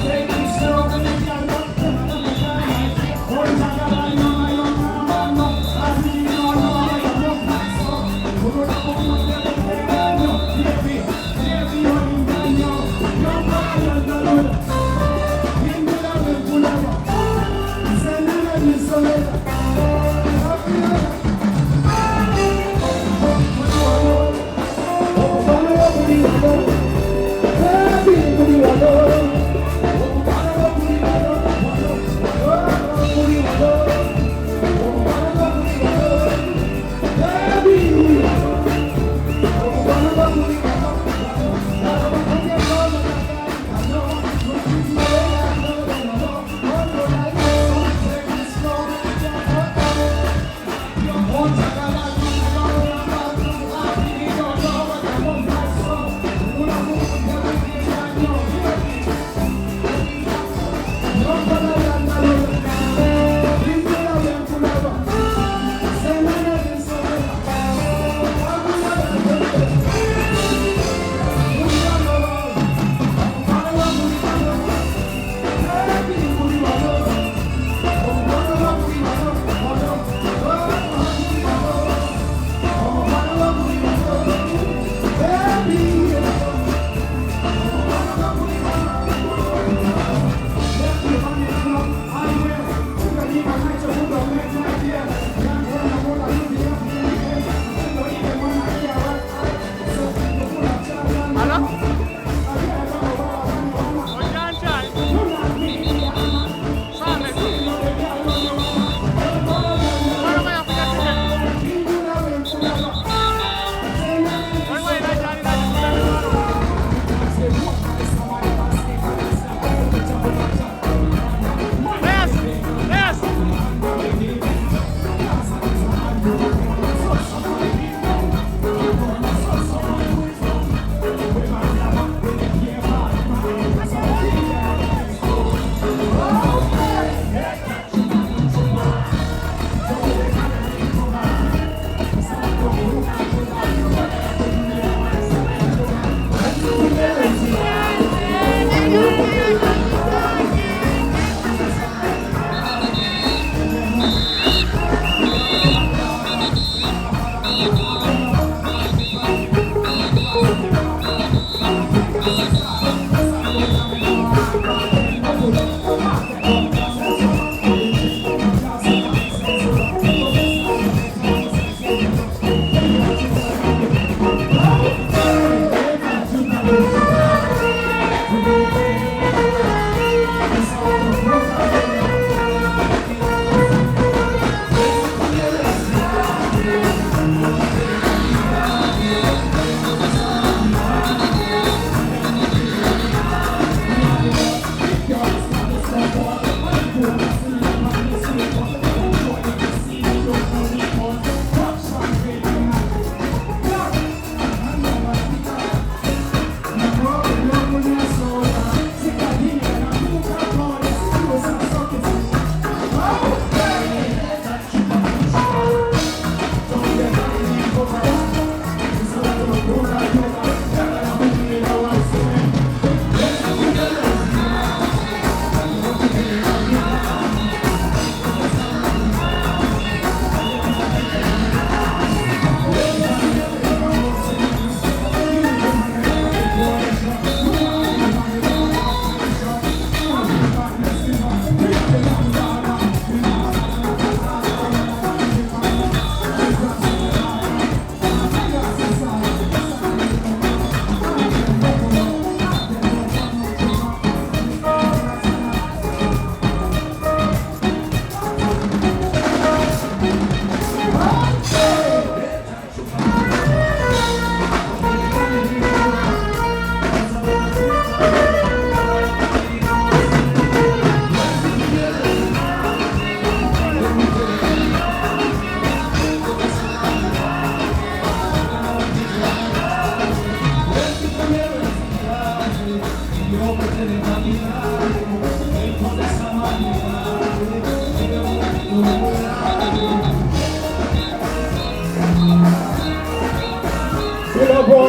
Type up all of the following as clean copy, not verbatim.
Take it slow,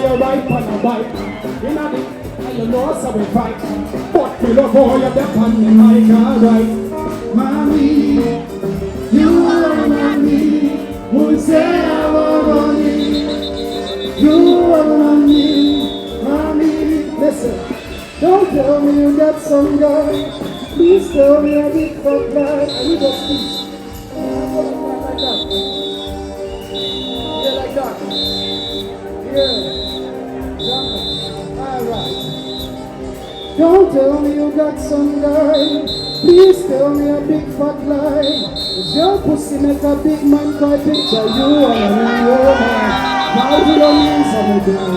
you ride on a bike. In a day, and you know so we fight. But we love all you dep on me, my car right. Mommy, you are mommy. Who say I want money? You are mommy, mommy. Listen, don't tell me you got some guy. Please tell me I did fuck like. And you just please. Like that. Yeah, like that. Yeah. Alright. Don't tell me you got some guy. Please tell me a big fat lie. Is your pussy make a big man cry? Picture you and a woman. Now you don't need some girl.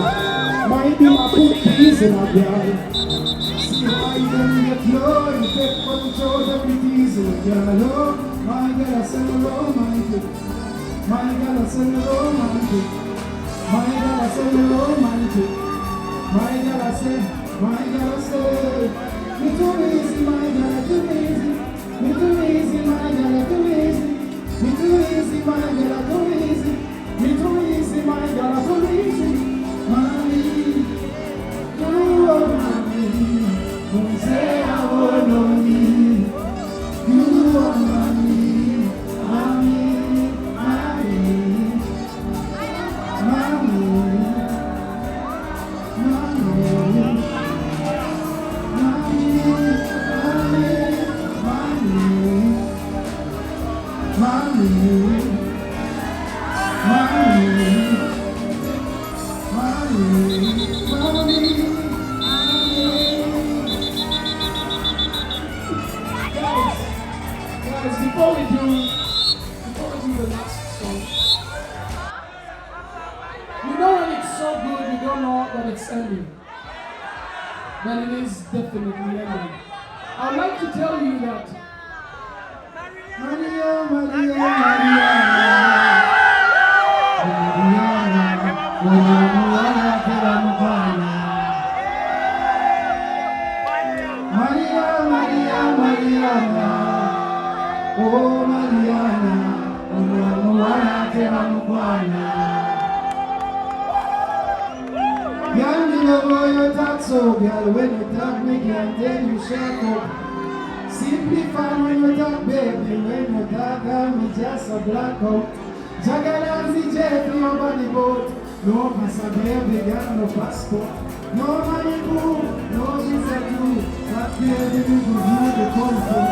Might be my put peas in a girl. See how you don't get low. You take control of the peas in a girl. My girl, I send a romantic. My girl, I send a romantic. My girl, I send a romantic. My girl, I say, my girl, I say. Me too easy, my girl, too easy. Me too easy, my girl, too easy. Me too easy, my girl, too easy. Me too easy, my girl, too easy. Mommy, you are mommy. Don't say I want no me. You are mommy, mommy, mommy, mommy, Before we do the next song, you know when it's so good, you don't know that it's ending. But it is definitely ending. I'd like to tell you that Maria, Maria, Maria, Maria, Maria, oh Mariana, Mariana, Tera Mukwana. Girl, me love how you talk so, girl. When you talk, me can't tell you shut up. Simply fine when you talk, baby. When you talk, girl, me just a black out. Jagalanzi jet in your body boat. No passa baby, girl, no passport. No money cool, no visa too. That baby, you do the comfort.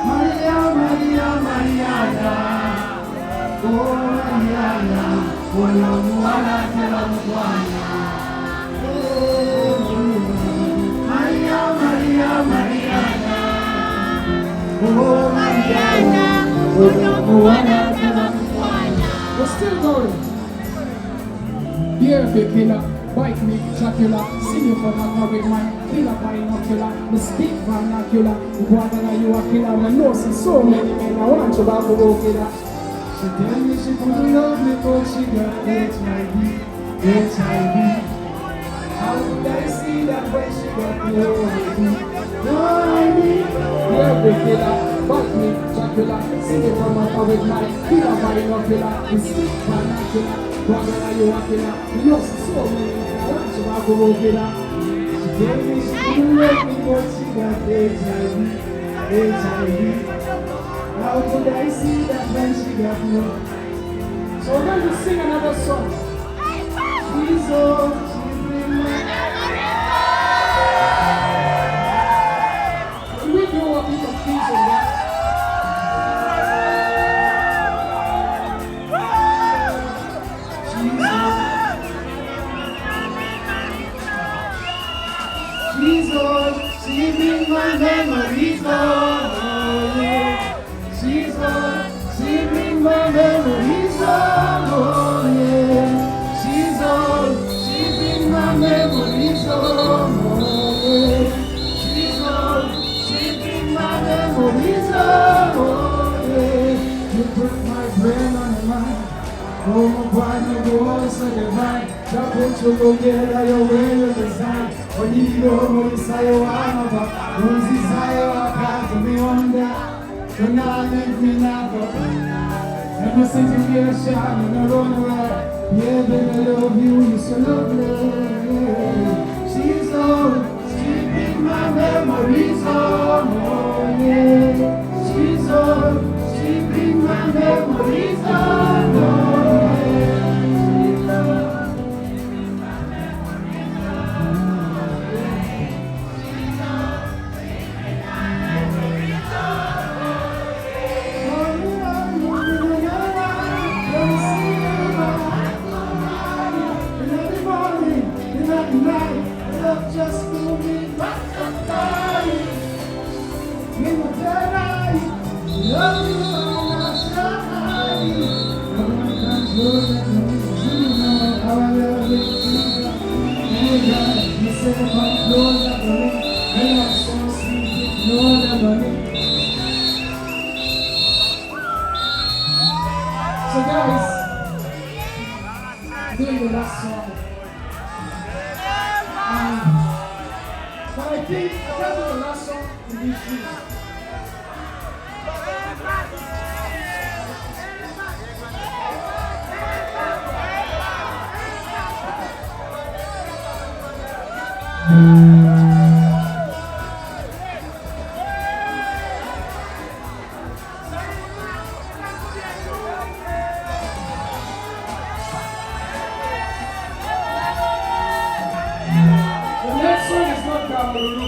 Maria, Maria, Mariana, oh Mariana, oh Lamuana, Tera Mukwana. Maria, Maria, Mariana, oh Mariana, oh Lamuana, Tera Mukwana. We're still going. Dear big killer, bite me, Dracula, see you for not with my killer binocular, the speak vernacular, whether you are killer, I know so many men, I want you back to go killer. She tell me she couldn't love me, but she got HIV, HIV. How could I see that when she got no ID? No ID. Dear big killer, bite me, Dracula, see you for not with my killer binocular, the speak vernacular. Whether you are killer, you know so many men, I want you back to go killer. She tell me she couldn't love me, but she got HIV, HIV. How could I see that when she got no? So we're going to sing another song. She's old, she's been mad. Can we do a bit of peace on that? She's old, she brings my memories home. She's old, she brings my memories home. She's old, she brings my memories home. She's old, she brings my memories home. You put my brain on the mind. Oh, my boy, no go so divine. That put you go get out your way to design. When you go, when you say you want to go, when you say you want to be on that, you're not leave me now. Ever since you get a shot, you don't run away. Yeah, baby, I love you, you're so lovely. She's on, she brings my memories on. Oh, yeah. She's on, she brings my memories on. Oh, yeah. She's on, she brings my memories on. She's on, she brings my memories on. Let me see night, love just moving back and forth. In the daylight, love you on my side. Everyone comes closer to me, you know how I love you. Oh God, you said come closer to me, and I'm so sweet, no other money. So guys, doing the last song. But I think that was the last song in this series. The next song is not Gamarulu.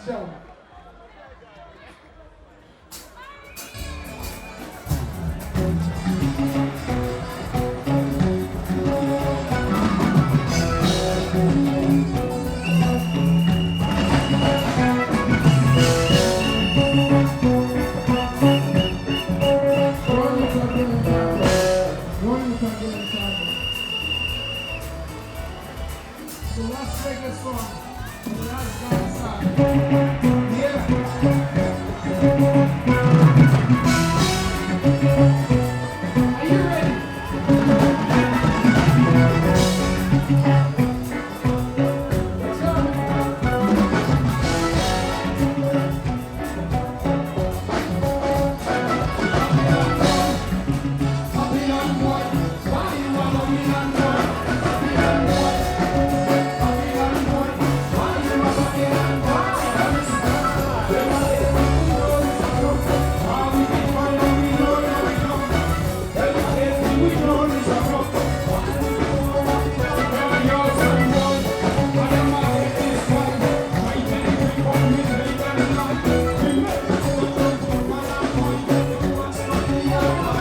jump. So let's take this one. Let's go inside. Yeah. Are you ready? Let's go. Babylon boy, why you a Babylon boy? Babylon boy, Babylon boy, why you a Babylon boy? How we can find out we know that we know. Everything we know is a rock. Why we go around the yours and one? I am a hit this one. My baby, we come with me very long. We make us the one for my life. We want something else.